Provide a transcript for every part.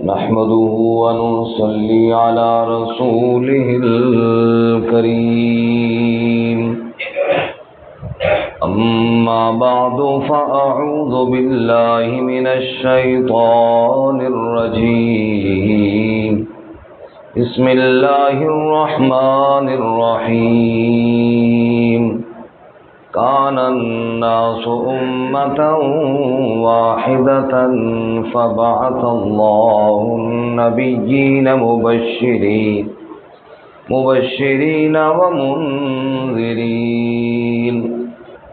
نحمده ونصلي على رسوله الكريم أما بعد فأعوذ بالله من الشيطان الرجيم بسم الله الرحمن الرحيم كان الناس أمة واحدة فبعث الله النبيين مبشرين ومنذرين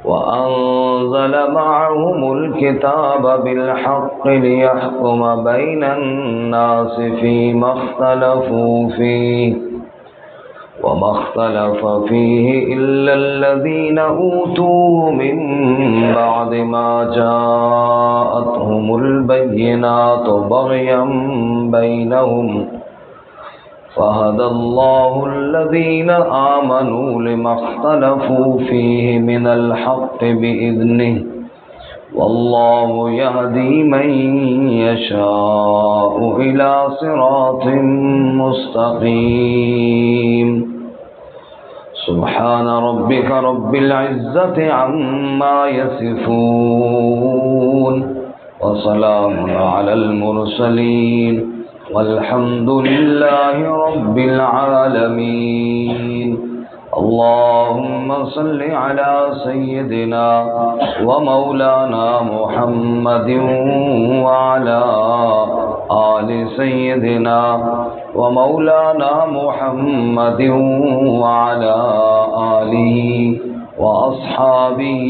وأنزل معهم الكتاب بالحق ليحكم بين الناس فيما اختلفوا فيه وما اختلف فيه إلا الذين أوتوه من بعد ما جاءتهم البينات بغيا بينهم فهدى الله الذين آمنوا لما اختلفوا فيه من الحق بإذنه والله يهدي من يشاء إلى صراط مستقيم سبحان ربك رب العزة عما يصفون وسلام على المرسلين والحمد لله رب العالمين اللهم صل على سيدنا ومولانا محمد وعلى آل سيدنا ومولانا محمد وعلى آله وأصحابه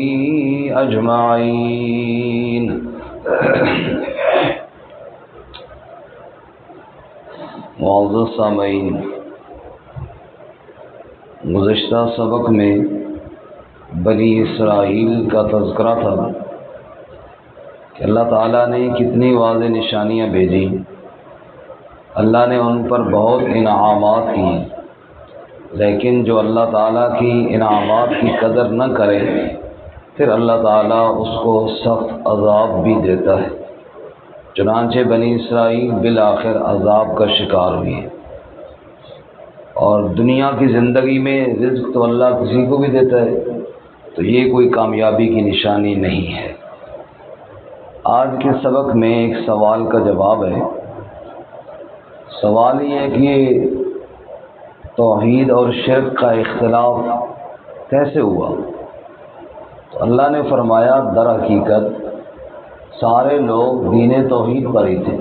أجمعين معزز سامعین، گزشتہ سبق میں بنی اسرائیل کا تذکرہ تھا کہ اللہ تعالیٰ نے کتنی واضح نشانیاں بھیجی، اللہ نے ان پر بہت انعامات کیے، لیکن جو اللہ تعالیٰ کی انعامات کی قدر نہ کرے پھر اللہ تعالیٰ اس کو سخت عذاب بھی دیتا ہے۔ چنانچہ بنی اسرائیل بالآخر عذاب کا شکار ہوئے، اور دنیا کی زندگی میں رزق تو اللہ کسی کو بھی دیتا ہے، تو یہ کوئی کامیابی کی نشانی نہیں ہے۔ آج کے سبق میں ایک سوال کا جواب ہے۔ سوال یہ ہے کہ توحید اور شرک کا اختلاف کیسے ہوا؟ تو اللہ نے فرمایا در حقیقت سارے لوگ دین توحید پر ہی تھے۔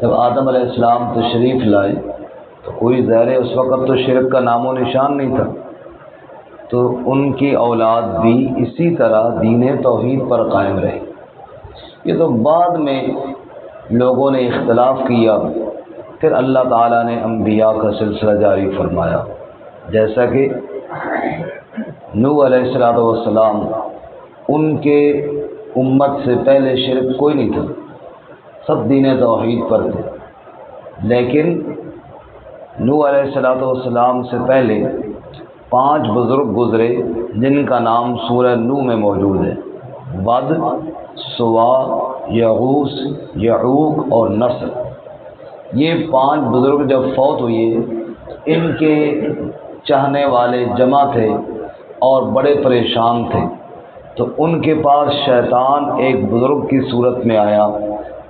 جب آدم علیہ السلام تشریف لائے تو کوئی ظاہر اس وقت تو شرک کا نام و نشان نہیں تھا، تو ان کی اولاد بھی اسی طرح دین توحید پر قائم رہی۔ یہ تو بعد میں لوگوں نے اختلاف کیا، پھر اللہ تعالیٰ نے انبیاء کا سلسلہ جاری فرمایا، جیسا کہ نوح علیہ السلام، ان کے امت سے پہلے شرک کوئی نہیں تھا، سب دین توحید پر تھے، لیکن نوح علیہ السلام سے پہلے 5 بزرگ گزرے جن کا نام سورہ نوح میں موجود ہے، ود، سوا، یغوث، یعوق اور نصر۔ یہ 5 بزرگ جب فوت ہوئے، ان کے چاہنے والے جمع تھے اور بڑے پریشان تھے، تو ان کے پاس شیطان ایک بزرگ کی صورت میں آیا،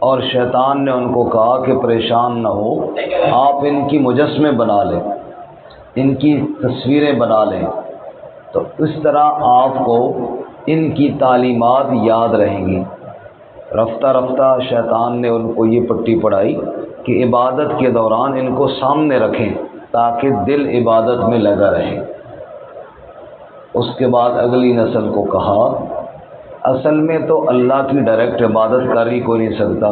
اور شیطان نے ان کو کہا کہ پریشان نہ ہو، آپ ان کی مجسمے بنا لیں، ان کی تصویریں بنا لیں، تو اس طرح آپ کو ان کی تعلیمات یاد رہیں گی۔ رفتہ رفتہ شیطان نے ان کو یہ پٹی پڑھائی کہ عبادت کے دوران ان کو سامنے رکھیں تاکہ دل عبادت میں لگا رہے۔ اس کے بعد اگلی نسل کو کہا اصل میں تو اللہ کی ڈائریکٹ عبادت کر ہی کوئی نہیں سکتا،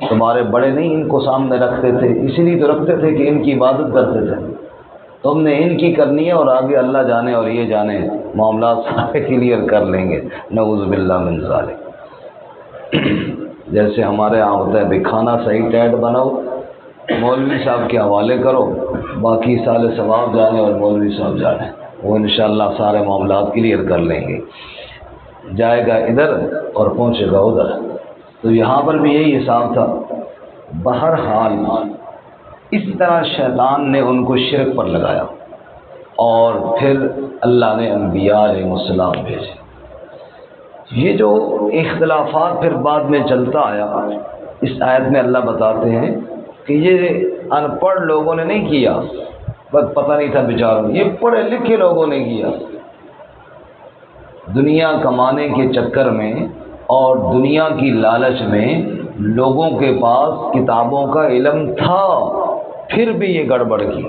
تمہارے بڑے نہیں ان کو سامنے رکھتے تھے، اسی لیے تو رکھتے تھے کہ ان کی عبادت کرتے تھے، تم نے ان کی کرنی ہے اور آگے اللہ جانے اور یہ جانے معاملات سارے کلیئر کر لیں گے، نعوذ باللہ من ذالک۔ جیسے ہمارے یہاں ہوتا ہے بھی کھانا صحیح ٹائٹ بناؤ، مولوی صاحب کے حوالے کرو، باقی سال ثواب جانے اور مولوی صاحب جانے، وہ انشاءاللہ سارے معاملات کلیئر کر لیں گے۔ جائے گا ادھر اور پہنچے گا ادھر۔ تو یہاں پر بھی یہی حساب تھا بہرحال اس طرح شیطان نے ان کو شرک پر لگایا اور پھر اللہ نے انبیاء علیہ السلام بھیجے۔ یہ جو اختلافات پھر بعد میں چلتا آیا، اس آیت میں اللہ بتاتے ہیں کہ یہ ان پڑھ لوگوں نے نہیں کیا، بس پتہ نہیں تھا بیچاروں، یہ پڑھے لکھے لوگوں نے کیا۔ دنیا کمانے کے چکر میں اور دنیا کی لالچ میں لوگوں کے پاس کتابوں کا علم تھا، پھر بھی یہ گڑبڑ کی۔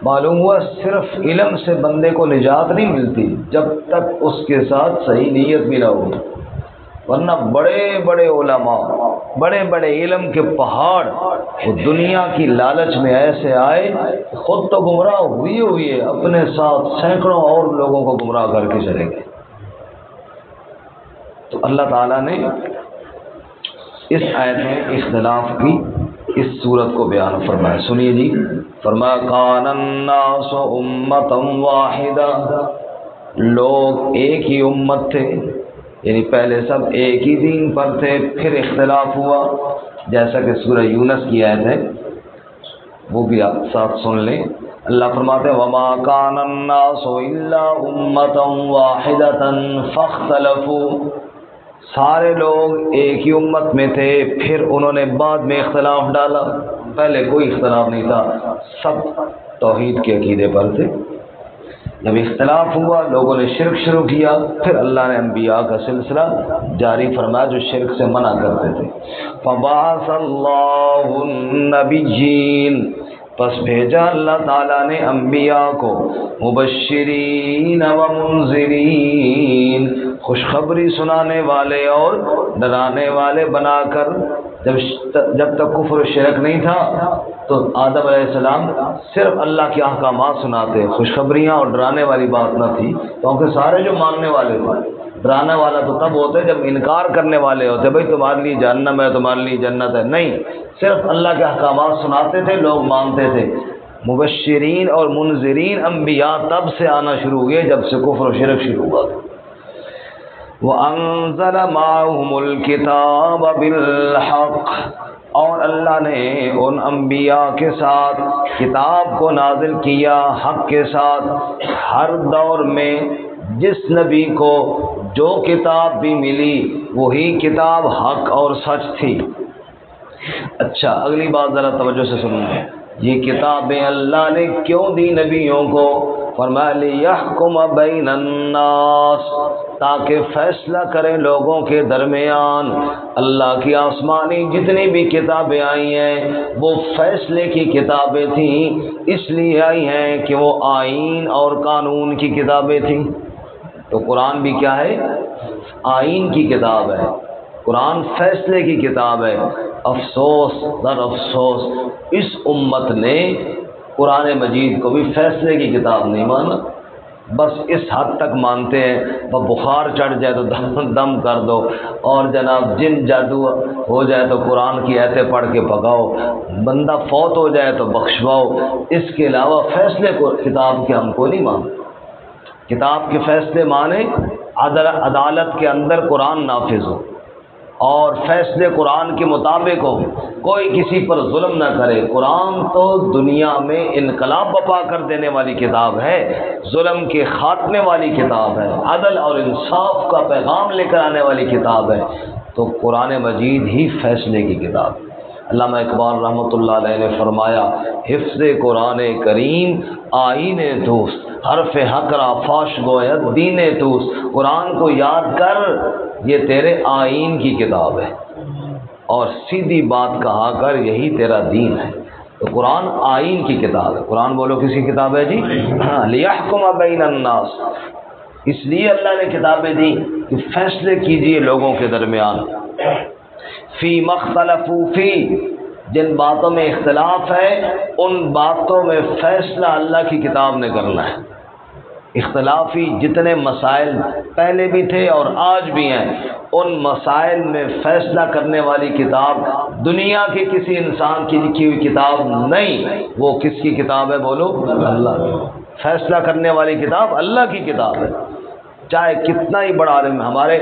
معلوم ہوا صرف علم سے بندے کو نجات نہیں ملتی جب تک اس کے ساتھ صحیح نیت بھی نہ ہو، ورنہ بڑے بڑے علماء، بڑے بڑے علم کے پہاڑ وہ دنیا کی لالچ میں ایسے آئے، خود تو گمراہ ہوئے اپنے ساتھ سینکڑوں اور لوگوں کو گمراہ کر کے چلے گئے۔ تو اللہ تعالیٰ نے اس آیت میں اختلاف کی اس صورت کو بیان فرمایا۔ سنیے جی، فرمایا کان الناس امۃ واحدہ، لوگ ایک ہی امت تھے، یعنی پہلے سب ایک ہی دین پر تھے، پھر اختلاف ہوا، جیسا کہ سورہ یونس کی آیت ہے، وہ بھی آپ ساتھ سن لیں۔ اللہ فرماتے ہیں وما کان الناس الا امۃ واحدۃ فاختلفوا، سارے لوگ ایک ہی امت میں تھے، پھر انہوں نے بعد میں اختلاف ڈالا، پہلے کوئی اختلاف نہیں تھا، سب توحید کے عقیدے پر تھے۔ جب اختلاف ہوا، لوگوں نے شرک شروع کیا، پھر اللہ نے انبیاء کا سلسلہ جاری فرمایا جو شرک سے منع کرتے تھے۔ فبعث اللہ النبیین، پس بھیجا اللہ تعالیٰ نے انبیاء کو مبشرین و منذرین، خوشخبری سنانے والے اور ڈرانے والے بنا کر۔ جب تک کفر و شرک نہیں تھا تو آدم علیہ السلام صرف اللہ کے احکامات سناتے، خوشخبریاں اور ڈرانے والی بات نہ تھی، کیونکہ سارے جو ماننے والے تھے، ڈرانے والا تو تب ہوتے جب انکار کرنے والے ہوتے، بھائی تمہارے لیے جہنم ہے، تمہارے لیے جنت ہے، نہیں، صرف اللہ کے احکامات سناتے تھے، لوگ مانتے تھے۔ مبشرین اور منذرین انبیاء تب سے آنا شروع ہوئے جب سے کفر و شرک شروع ہوا تھا۔ وَأَنزَلَ مَعَهُمُ الْكِتَابَ بِالْحَقِّ، اور اللہ نے ان انبیاء کے ساتھ کتاب کو نازل کیا حق کے ساتھ۔ ہر دور میں جس نبی کو جو کتاب بھی ملی وہی کتاب حق اور سچ تھی۔ اچھا، اگلی بات ذرا توجہ سے سنیں، یہ کتابیں اللہ نے کیوں دی نبیوں کو؟ فرمایا لِيَحْكُمَ بَيْنَ النَّاسِ، تاکہ فیصلہ کریں لوگوں کے درمیان۔ اللہ کی آسمانی جتنی بھی کتابیں آئی ہیں وہ فیصلے کی کتابیں تھیں، اس لیے آئی ہیں کہ وہ آئین اور قانون کی کتابیں تھیں۔ تو قرآن بھی کیا ہے؟ آئین کی کتاب ہے، قرآن فیصلے کی کتاب ہے۔ افسوس در افسوس اس امت نے قرآن مجید کو بھی فیصلے کی کتاب نہیں مانا، بس اس حد تک مانتے ہیں وہ بخار چڑھ جائے تو دم کر دو، اور جناب جن جادو ہو جائے تو قرآن کی آیتیں پڑھ کے پکاؤ، بندہ فوت ہو جائے تو بخشواؤ، اس کے علاوہ فیصلے کو کتاب کے ہم کو نہیں مانتے۔ کتاب کے فیصلے مانے عدالت کے اندر قرآن نافذ ہو اور فیصلے قرآن کے مطابق ہو، کوئی کسی پر ظلم نہ کرے۔ قرآن تو دنیا میں انقلاب بپا کر دینے والی کتاب ہے، ظلم کے خاتمے والی کتاب ہے، عدل اور انصاف کا پیغام لے کر آنے والی کتاب ہے، تو قرآن مجید ہی فیصلے کی کتاب ہے۔ علامہ اقبال رحمۃ اللہ علیہ نے فرمایا حفظ قرآن کریم آئین دوست، حرف حق را فاش گوید دین دوست، قرآن کو یاد کر، یہ تیرے آئین کی کتاب ہے اور سیدھی بات کہا کر، یہی تیرا دین ہے۔ تو قرآن آئین کی کتاب ہے۔ قرآن بولو کس کی کتاب ہے جی؟ ہاں، لیحکم بین الناس، اس لیے اللہ نے کتابیں دی کہ فیصلے کیجئے لوگوں کے درمیان۔ فی مختلفوا فی، جن باتوں میں اختلاف ہے ان باتوں میں فیصلہ اللہ کی کتاب نے کرنا ہے۔ اختلافی جتنے مسائل پہلے بھی تھے اور آج بھی ہیں، ان مسائل میں فیصلہ کرنے والی کتاب دنیا کے کسی انسان کی لکھی ہوئی کتاب نہیں، وہ کس کی کتاب ہے بولو؟ اللہ کی۔ فیصلہ کرنے والی کتاب اللہ کی کتاب ہے، چاہے کتنا ہی بڑا عالم۔ ہمارے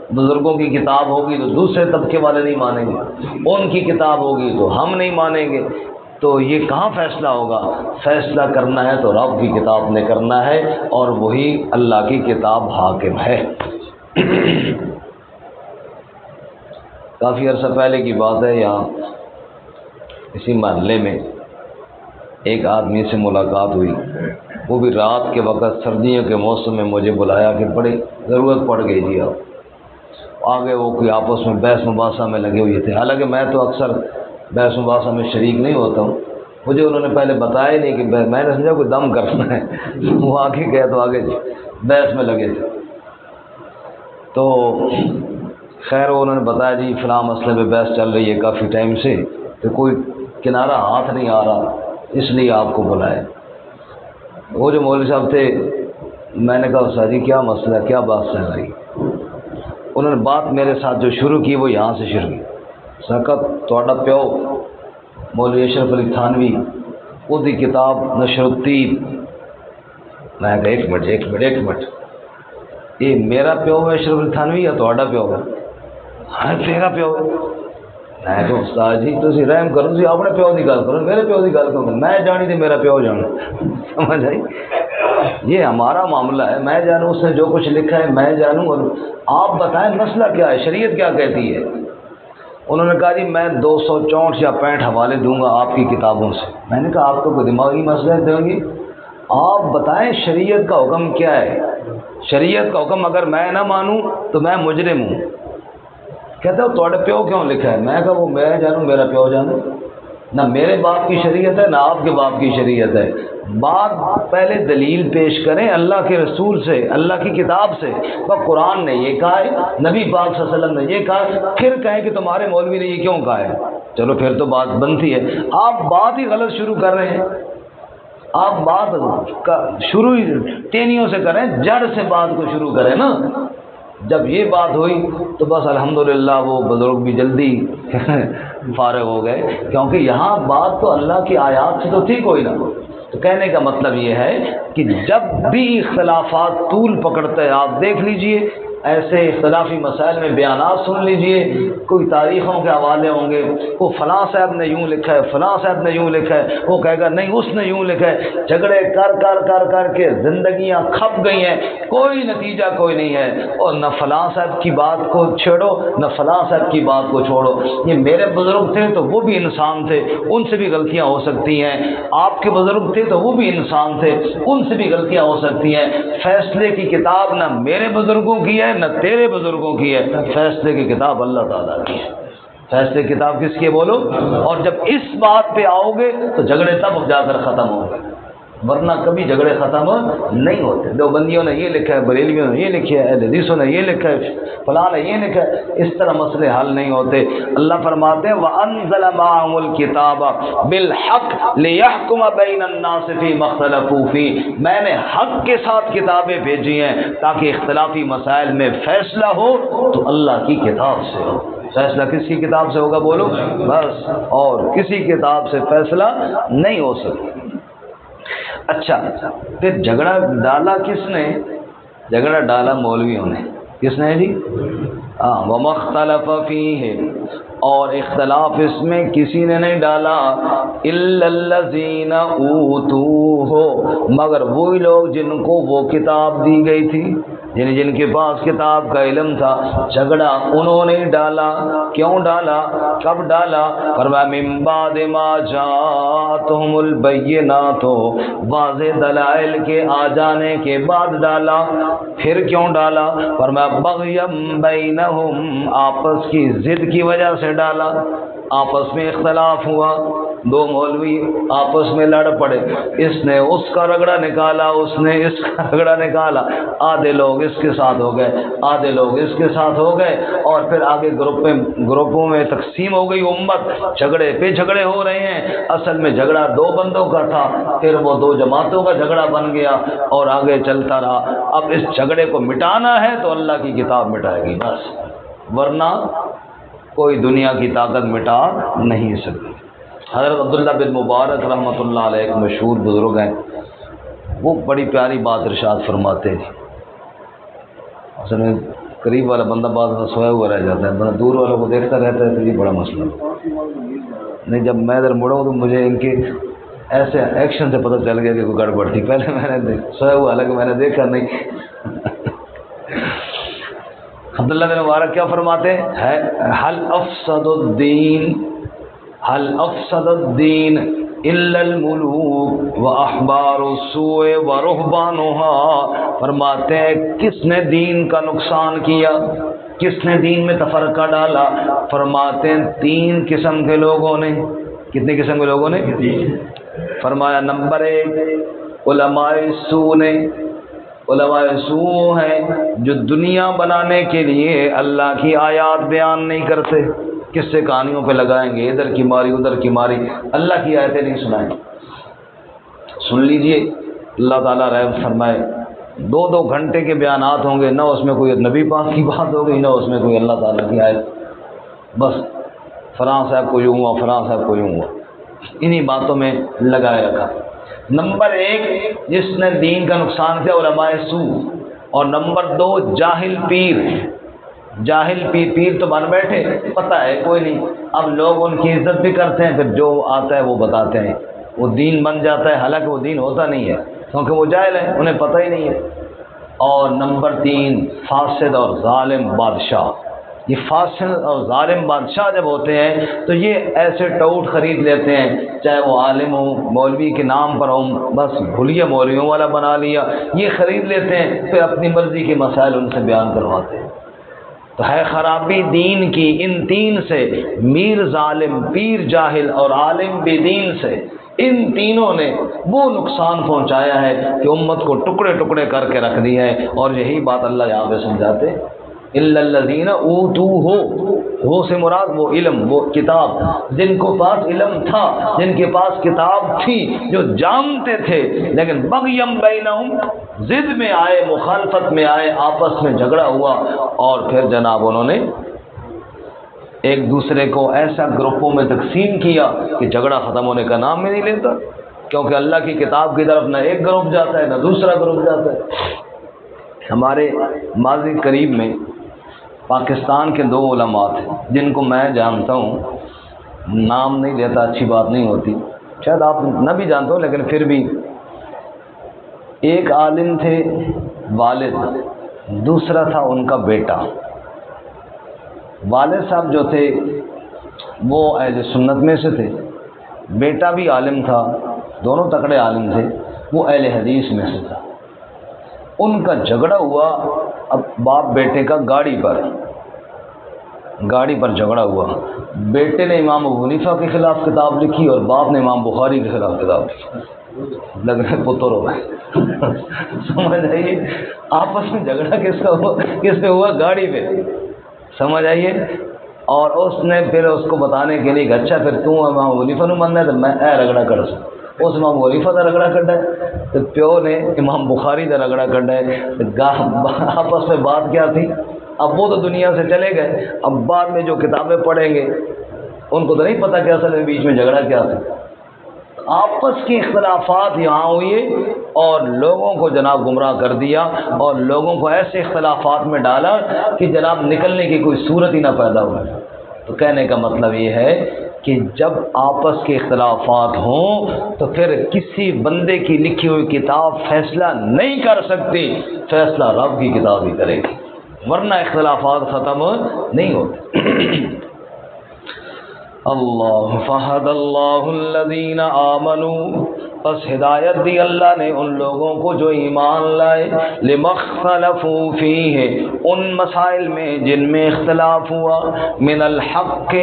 بزرگوں کی کتاب ہوگی تو دوسرے طبقے والے نہیں مانیں گے، ان کی کتاب ہوگی تو ہم نہیں مانیں گے، تو یہ کہاں فیصلہ ہوگا؟ فیصلہ کرنا ہے تو رب کی کتاب نے کرنا ہے، اور وہی اللہ کی کتاب حاکم ہے۔ کافی عرصہ پہلے کی بات ہے، یہاں اسی محلے میں ایک آدمی سے ملاقات ہوئی، وہ بھی رات کے وقت سردیوں کے موسم میں مجھے بلایا کہ بڑی ضرورت پڑ گئی جی آپ آگے، وہ کوئی آپس میں بحث مباحثہ میں لگے ہوئے تھے، حالانکہ میں تو اکثر بحث مباحثہ میں شریک نہیں ہوتا ہوں، مجھے انہوں نے پہلے بتایا نہیں کہ میں نے سمجھا کوئی دم کرنا ہے، وہ آگے گئے تو آگے بحث میں لگے تھے، تو خیر انہوں نے بتایا جی فلاں مسئلے پہ بحث چل رہی ہے کافی ٹائم سے، تو کوئی کنارہ ہاتھ نہیں آ رہا، اس لیے آپ کو بلایا۔ وہ جو مولوی صاحب تھے، میں نے کہا استاد جی کیا مسئلہ ہے، کیا بات چل رہی؟ انہوں نے بات میرے ساتھ جو شروع کی وہ یہاں سے شروع کی، سکت تھوڑا پیو مولوی اشرف علی تھانوی وہ دی کتاب نشر الطیب۔ میں کہا ایک منٹ یہ میرا پیو ہے اشرف علی تھانوی یا تھوڑا پیو ہے؟ ہاں تیرا پیو ہے۔ میں کہ استاد جی تسی رحم کرو، تسی اپنے پیو کی گل کرو، میرے پیو کی گل کرو، میں جانی تھی میرا پیو جانا، سمجھ آئی؟ یہ ہمارا معاملہ ہے، میں جانوں اس نے جو کچھ لکھا ہے میں جانوں، اور آپ بتائیں مسئلہ کیا ہے، شریعت کیا کہتی ہے؟ انہوں نے کہا جی میں 264 یا 65 حوالے دوں گا آپ کی کتابوں سے۔ میں نے کہا آپ کو کوئی دماغی مسئلہ دیں گے؟ آپ بتائیں شریعت کا حکم کیا ہے؟ شریعت کا حکم اگر میں نہ مانوں تو میں مجرم ہوں۔ کہتا ہو تھوڑے پیو کیوں لکھا ہے؟ میں کہا وہ میں جانوں میرا پیو جانوں، نہ میرے باپ کی شریعت ہے نہ آپ کے باپ کی شریعت ہے۔ بات پہلے دلیل پیش کریں اللہ کے رسول سے، اللہ کی کتاب سے، وہ قرآن نے یہ کہا ہے، نبی پاک صلی اللہ علیہ وسلم نے یہ کہا ہے، پھر کہیں کہ تمہارے مولوی نے یہ کیوں کہا ہے، چلو پھر تو بات بنتی ہے۔ آپ بات ہی غلط شروع کر رہے ہیں، آپ بات شروع ہی ٹینیوں سے کریں، جڑ سے بات کو شروع کریں نا۔ جب یہ بات ہوئی تو بس الحمدللہ وہ بزرگ بھی جلدی فارغ ہو گئے، کیونکہ یہاں بات تو اللہ کی آیات سے تو تھی کوئی نہ۔ تو کہنے کا مطلب یہ ہے کہ جب بھی اختلافات طول پکڑتے ہیں، آپ دیکھ لیجئے ایسے اختلافی مسائل میں بیانات سن لیجئے، کوئی تاریخوں کے حوالے ہوں گے، وہ فلاں صاحب نے یوں لکھا ہے، فلاں صاحب نے یوں لکھا ہے، وہ کہے گا نہیں اس نے یوں لکھا ہے، جھگڑے کر کے زندگیاں کھپ گئی ہیں، کوئی نتیجہ کوئی نہیں ہے، اور نہ فلاں صاحب کی بات کو چھیڑو نہ فلاں صاحب کی بات کو چھوڑو۔ یہ میرے بزرگ تھے تو وہ بھی انسان تھے، ان سے بھی غلطیاں ہو سکتی ہیں، آپ کے بزرگ تھے تو وہ بھی انسان تھے، ان سے بھی غلطیاں ہو سکتی ہیں۔ فیصلے کی کتاب نہ میرے بزرگوں کی ہے نہ تیرے بزرگوں کی ہے، فیصلے کی کتاب اللہ تعالیٰ کی ہے۔ فیصلے کی کتاب کس کی ہے بولو؟ اور جب اس بات پہ آؤ گے تو جھگڑے تب جا کر ختم ہوں گے، ورنہ کبھی جھگڑے ختم نہیں ہوتے۔ دیوبندیوں نے یہ لکھا ہے، بریلویوں نے یہ لکھا ہے، اہل حدیثوں نے یہ لکھا ہے، فلاں نے یہ لکھا ہے، اس طرح مسئلے حل نہیں ہوتے۔ اللہ فرماتے ہیں وَأَنزَلَ مَعَهُمُ الْكِتَابَ بِالْحَقِّ لِيَحْكُمَ بَيْنَ النَّاسِ فِي مَا اخْتَلَفُوا فِيهِ، میں نے حق کے ساتھ کتابیں بھیجی ہیں تاکہ اختلافی مسائل میں فیصلہ ہو تو اللہ کی کتاب سے ہو۔ فیصلہ کس کی کتاب سے ہوگا بولو؟ بس، اور کسی کتاب سے فیصلہ نہیں ہو سکتا۔ اچھا پھر جھگڑا ڈالا کس نے؟ جھگڑا ڈالا مولویوں نے۔ کس نے جی؟ وَمَا اخْتَلَفَ فِيهِ، اور اختلاف اس میں کسی نے نہیں ڈالا إِلَّا الَّذِينَ أُوتُوهُ، مگر وہی لوگ جن کو وہ کتاب دی گئی تھی، جن کے پاس کتاب کا علم تھا۔ جھگڑا انہوں نے ڈالا، کیوں ڈالا، کب ڈالا؟ فرمایا من بعد ما جاءتهم البینات، واضح دلائل کے آ جانے کے بعد ڈالا۔ پھر کیوں ڈالا؟ فرمایا بغیم بینہم، آپس کی ضد کی وجہ سے ڈالا، آپس میں اختلاف ہوا، دو مولوی آپس میں لڑ پڑے، اس نے اس کا رگڑا نکالا، اس نے اس کا رگڑا نکالا، آدھے لوگ اس کے ساتھ ہو گئے، آدھے لوگ اس کے ساتھ ہو گئے، اور پھر آگے گروپوں میں تقسیم ہو گئی امت، جھگڑے پہ جھگڑے ہو رہے ہیں۔ اصل میں جھگڑا دو بندوں کا تھا، پھر وہ دو جماعتوں کا جھگڑا بن گیا اور آگے چلتا رہا۔ اب اس جھگڑے کو مٹانا ہے تو اللہ کی کتاب مٹائے گی بس، ورنہ کوئی دنیا کی طاقت مٹا نہیں سکتی۔ حضرت عبداللہ بن مبارک رحمۃ اللہ علیہ ایک مشہور بزرگ ہیں، وہ بڑی پیاری بات ارشاد فرماتے ہیں۔ اصل میں قریب والا بندہ بعض میں سویا ہوا رہ جاتا ہے، بندہ دور والوں کو دیکھتا رہتا ہے، تو یہ بڑا مسئلہ نہیں۔ جب میں ادھر مڑا ہوں تو مجھے ان کے ایسے ایکشن سے پتہ چل گیا کہ کوئی گڑبڑ تھی، پہلے میں نے سویا ہوا حالانکہ میں نے دیکھا نہیں۔ عبداللہ بن مبارک کیا فرماتے ہیں، حل افسد الدین الا الملوک واحبار السوء ورہبانها، فرماتے ہیں کس نے دین کا نقصان کیا، کس نے دین میں تفرقہ ڈالا؟ فرماتے ہیں 3 قسم کے لوگوں نے۔ کتنے قسم کے لوگوں نے؟ فرمایا نمبر 1 علماء سوء نے۔ علماء سوء ہیں جو دنیا بنانے کے لیے اللہ کی آیات بیان نہیں کرتے، کس سے کہانیوں پہ لگائیں گے، ادھر کی ماری ادھر کی ماری، اللہ کی آیتیں نہیں سنائیں۔ سن لیجئے، اللہ تعالیٰ رحم فرمائے، 2 گھنٹے کے بیانات ہوں گے، نہ اس میں کوئی نبی پاک کی بات ہوگی، نہ اس میں کوئی اللہ تعالیٰ کی آیت، بس فلاں صاحب کو یوں ہوا، فلاں صاحب کو یوں ہوا، انہی باتوں میں لگائے رکھا۔ نمبر 1 جس نے دین کا نقصان کیا، علماء سوء۔ اور نمبر 2 جاہل پیر۔ جاہل پیر تو بن بیٹھے، پتہ ہے کوئی نہیں، اب لوگ ان کی عزت بھی کرتے ہیں، پھر جو آتا ہے وہ بتاتے ہیں، وہ دین بن جاتا ہے، حالانکہ وہ دین ہوتا نہیں ہے، کیونکہ وہ جاہل ہیں، انہیں پتہ ہی نہیں ہے۔ اور نمبر 3 فاسد اور ظالم بادشاہ۔ یہ فاسد اور ظالم بادشاہ جب ہوتے ہیں تو یہ ایسے ٹوٹ خرید لیتے ہیں، چاہے وہ عالم ہو، مولوی کے نام پر ہوں، بس بھولیا مولویوں والا بنا لیا، یہ خرید لیتے ہیں، پھر اپنی مرضی کے مسائل ان سے بیان کرواتے ہیں۔ تو ہے خرابی دین کی ان 3 سے، میر ظالم، پیر جاہل اور عالم بے دین سے۔ ان تینوں نے وہ نقصان پہنچایا ہے کہ امت کو ٹکڑے ٹکڑے کر کے رکھ دیا ہے، اور یہی بات اللہ یہاں پہ سمجھاتے ہیں، الا الذین اوتوہ، وہ سے مراد وہ علم، وہ کتاب، جن کو پاس علم تھا، جن کے پاس کتاب تھی، جو جانتے تھے، لیکن بغیم بینہم، ضد میں آئے، مخالفت میں آئے، آپس میں جھگڑا ہوا، اور پھر جناب انہوں نے ایک دوسرے کو ایسا گروپوں میں تقسیم کیا کہ جھگڑا ختم ہونے کا نام ہی نہیں لیتا، کیونکہ اللہ کی کتاب کی طرف نہ ایک گروپ جاتا ہے نہ دوسرا گروپ جاتا ہے۔ ہمارے ماضی قریب میں پاکستان کے 2 علماء تھے جن کو میں جانتا ہوں، نام نہیں لیتا، اچھی بات نہیں ہوتی، شاید آپ نہ بھی جانتے ہو، لیکن پھر بھی، ایک عالم تھے والد، دوسرا تھا ان کا بیٹا۔ والد صاحب جو تھے وہ اہل سنت میں سے تھے، بیٹا بھی عالم تھا، دونوں تکڑے عالم تھے، وہ اہل حدیث میں سے تھا۔ ان کا جھگڑا ہوا، اب باپ بیٹے کا گاڑی پر جھگڑا ہوا، بیٹے نے امام ابو حنیفہ کے خلاف کتاب لکھی اور باپ نے امام بخاری کے خلاف کتاب لکھی، لگ رہے پتر ہو گئے، سمجھ آئیے، آپس میں جھگڑا کس پہ ہوا؟ گاڑی پہ، سمجھ آئیے۔ اور اس نے پھر اس کو بتانے کے لیے کہ اچھا پھر تو امام ابو حنیفہ نو مننا ہے تو میں رگڑا کر سکتا، اس امام ابو حنیفہ کا رگڑا کڈا ہے، تو پیو نے امام بخاری کا رگڑا کڈا ہے، آپس میں بات کیا تھی؟ اب وہ تو دنیا سے چلے گئے، اب بعد میں جو کتابیں پڑھیں گے ان کو تو نہیں پتہ کہ اصل میں بیچ میں جھگڑا کیا تھا۔ آپس کے اختلافات یہاں ہوئے اور لوگوں کو جناب گمراہ کر دیا، اور لوگوں کو ایسے اختلافات میں ڈالا کہ جناب نکلنے کی کوئی صورت ہی نہ پیدا ہوئی۔ تو کہنے کا مطلب یہ ہے کہ جب آپس کے اختلافات ہوں تو پھر کسی بندے کی لکھی ہوئی کتاب فیصلہ نہیں کر سکتی، فیصلہ رب کی کتاب ہی کرے گی، ورنہ اختلافات ختم نہیں ہوتے۔ اللہ فہد اللہ الذین آمنوا، پس ہدایت دی اللہ نے ان لوگوں کو جو ایمان لائے، لما اختلفوا فیہ، ان مسائل میں جن میں اختلاف ہوا، من الحق،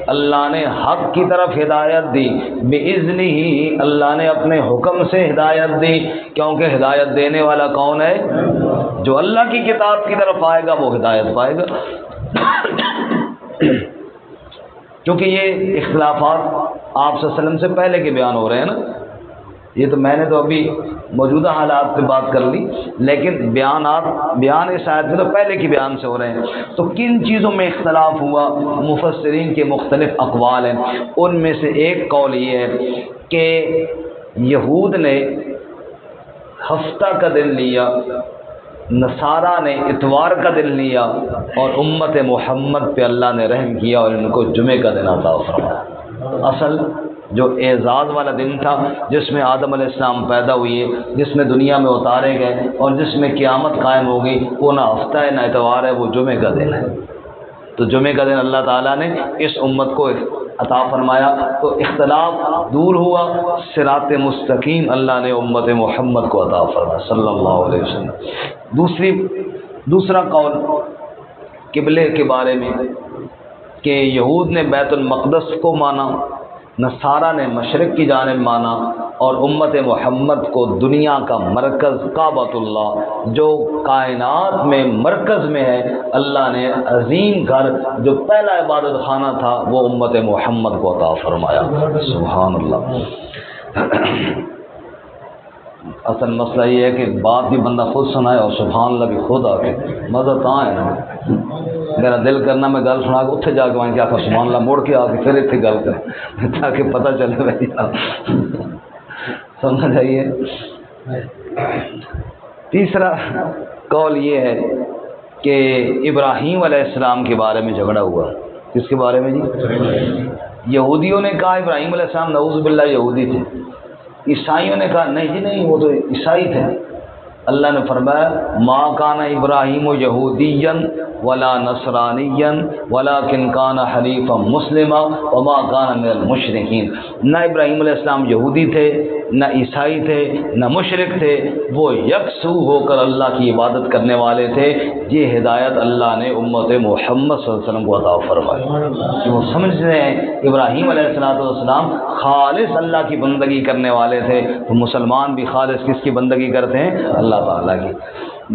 اللہ نے حق کی طرف ہدایت دی، بإذنہ، اللہ نے اپنے حکم سے ہدایت دی، کیونکہ ہدایت دینے والا کون ہے؟ جو اللہ کی کتاب کی طرف آئے گا وہ ہدایت پائے گا۔ کیونکہ یہ اختلافات آپ صلی اللہ علیہ وسلم سے پہلے کے بیان ہو رہے ہیں نا، یہ تو میں نے تو ابھی موجودہ حالات پہ بات کر لی، لیکن بیان اس آیت میں تو پہلے کی بیان سے ہو رہے ہیں۔ تو کن چیزوں میں اختلاف ہوا؟ مفسرین کے مختلف اقوال ہیں، ان میں سے ایک قول یہ ہے کہ یہود نے ہفتہ کا دن لیا نصارہ نے اتوار کا دن لیا اور امت محمد پہ اللہ نے رحم کیا اور ان کو جمعے کا دن عطا فرمایا۔ اصل جو اعزاز والا دن تھا، جس میں آدم علیہ السلام پیدا ہوئے، جس میں دنیا میں اتارے گئے اور جس میں قیامت قائم ہوگی، وہ نہ ہفتہ ہے نہ اتوار ہے، وہ جمعے کا دن ہے۔ تو جمعے کا دن اللہ تعالیٰ نے اس امت کو عطا فرمایا، تو اختلاف دور ہوا، صراط مستقیم اللہ نے امت محمد کو عطا فرمایا صلی اللہ علیہ وسلم۔ دوسرا قول قبلے کے بارے میں کہ یہود نے بیت المقدس کو مانا، نصارہ نے مشرق کی جانب مانا، اور امت محمد کو دنیا کا مرکز کعبۃ اللہ جو کائنات میں مرکز میں ہے، اللہ نے عظیم گھر جو پہلا عبادت خانہ تھا وہ امت محمد کو عطا فرمایا۔ سبحان اللہ۔ اصل مسئلہ یہ ہے کہ بات بھی بندہ خود سنائے اور سبحان اللہ بھی خود آ کے مزہ تو ہے نا۔ میرا دل کرنا میں گل سنا کے اتنے جا کے وہاں کیا کہ سبحان اللہ مڑ کے آ کے پھر اتنے گل کریں تاکہ پتہ چلے بھائی سمجھ آئیے۔ تیسرا قول یہ ہے کہ ابراہیم علیہ السلام کے بارے میں جھگڑا ہوا۔ کس کے بارے میں جی؟ یہودیوں نے کہا ابراہیم علیہ السلام نعوذ باللہ یہودی تھے، عیسائیوں نے کہا نہیں جی نہیں وہ تو عیسائی تھے۔ اللہ نے فرمایا ما کان ابراہیم یہودیا ولا نصرانیا ولکن کان حنیفا مسلما وما کان من المشرکین۔ نہ ابراہیم علیہ السلام یہودی تھے، نہ عیسائی تھے، نہ مشرک تھے، وہ یکسو ہو کر اللہ کی عبادت کرنے والے تھے۔ یہ ہدایت اللہ نے امت محمد صلی اللہ علیہ وسلم کو عطا فرمائی۔ وہ سمجھ رہے ہیں ابراہیم علیہ السلام خالص اللہ کی بندگی کرنے والے تھے، تو مسلمان بھی خالص کس کی بندگی کرتے ہیں؟ اللہ تعالیٰ کی۔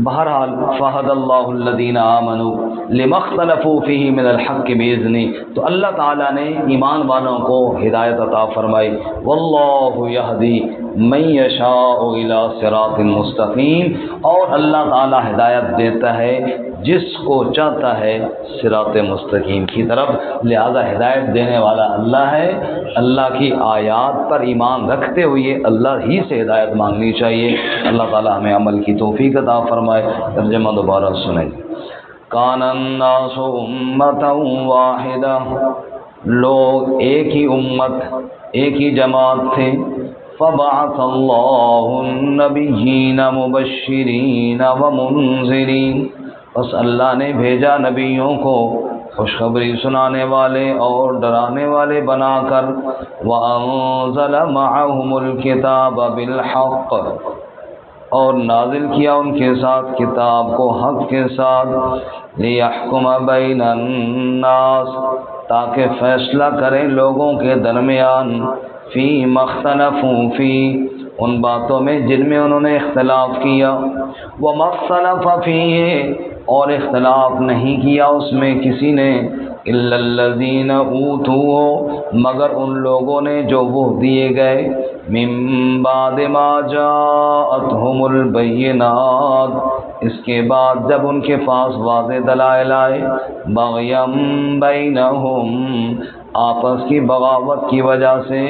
بہرحال فہد اللہ الذین آمنوا لما اختلفوا فیہ من الحق بإذنہ، تو اللہ تعالیٰ نے ایمان والوں کو ہدایت عطا فرمائی۔ واللہ یہدی من یشاء الی صراط مستقیم، اور اللہ تعالیٰ ہدایت دیتا ہے جس کو چاہتا ہے صراط مستقیم کی طرف، لہذا ہدایت دینے والا اللہ ہے۔ اللہ کی آیات پر ایمان رکھتے ہوئے اللہ ہی سے ہدایت مانگنی چاہیے۔ اللہ تعالیٰ ہمیں عمل کی توفیق عطا فرمائے۔ ترجمہ دوبارہ سنیں۔ کان الناس امۃ واحدہ، لوگ ایک ہی امت، ایک ہی جماعت تھے۔ فبعث اللہ النبیین مبشرین ومنذرین، بس اللہ نے بھیجا نبیوں کو خوشخبری سنانے والے اور ڈرانے والے بنا کر۔ وَأَنزَلَ مَعَهُمُ الْكِتَابَ بِالْحَقِّ، اور نازل کیا ان کے ساتھ کتاب کو حق کے ساتھ۔ لِيَحْكُمَ بَيْنَ النَّاسِ، تاکہ فیصلہ کریں لوگوں کے درمیان۔ فِيمَا اخْتَلَفُوا فِيهِ، ان باتوں میں جن میں انہوں نے اختلاف کیا۔ وَمَا اخْتَلَفَ فِيهِ، اور اختلاف نہیں کیا اس میں کسی نے، إِلَّا الَّذِينَ أُوتُوهُ، مگر ان لوگوں نے جو وہ دیے گئے، مِن بَعْدِ مَا جَاءَتْهُمُ الْبَيِّنَاتُ، اس کے بعد جب ان کے پاس واضح دلائل آئے، بَغْيًا بَيْنَهُمْ، آپس کی بغاوت کی وجہ سے۔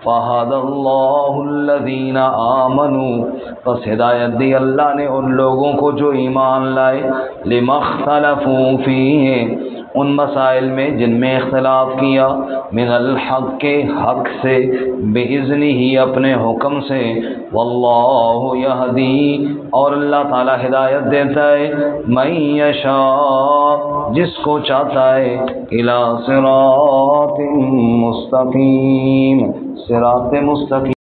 فَهَدَى اللَّهُ الَّذِينَ آمَنُوا، پس ہدایت دی اللہ نے ان لوگوں کو جو ایمان لائے۔ لِمَا اخْتَلَفُوا فِيهِ، ان مسائل میں جن میں اختلاف کیا، من الحق کے حق سے، بِإِذْنِهِ اپنے حکم سے۔ واللہ یہدی، اور اللہ تعالی ہدایت دیتا ہے، من یشاء، جس کو چاہتا ہے، الی صراط مستقیم، صراط مستقیم